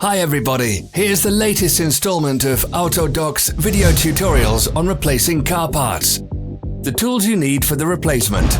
Hi everybody, here's the latest installment of Autodoc's video tutorials on replacing car parts. The tools you need for the replacement.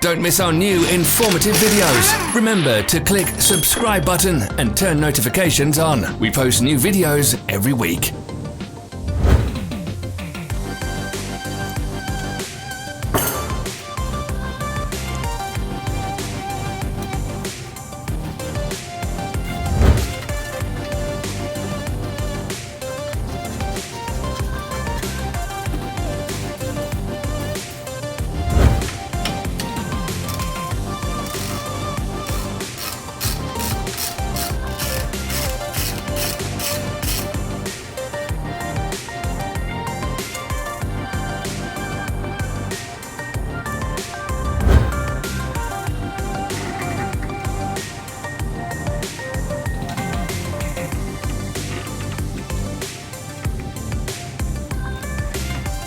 Don't miss our new informative videos. Remember to click subscribe button and turn notifications on. We post new videos every week.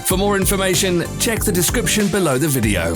For more information, check the description below the video.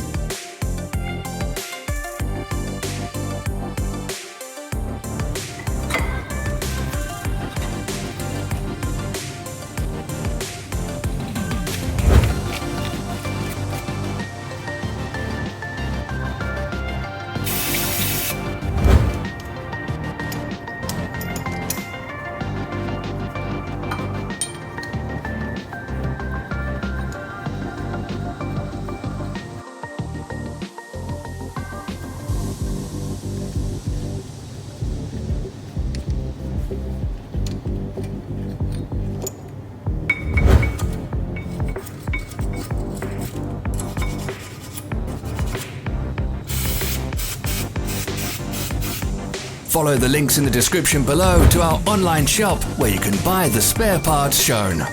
Follow the links in the description below to our online shop where you can buy the spare parts shown.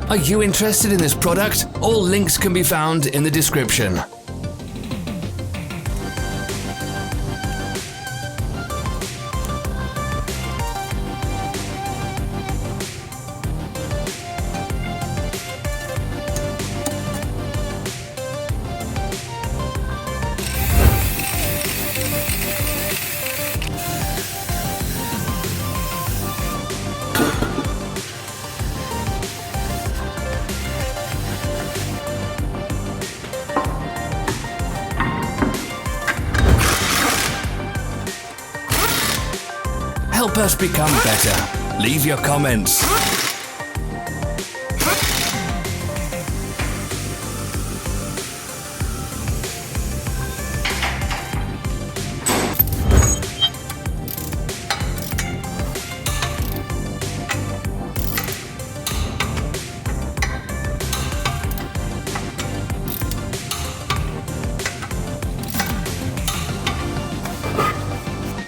Are you interested in this product? All links can be found in the description. Help us become better. Leave your comments.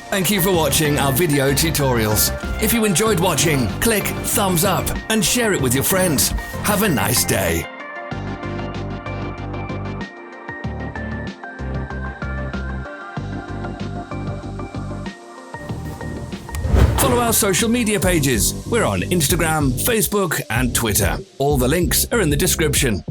Thank you for watching our video tutorials. If you enjoyed watching, click thumbs up and share it with your friends. Have a nice day. Follow our social media pages. We're on Instagram, Facebook, and Twitter. All the links are in the description.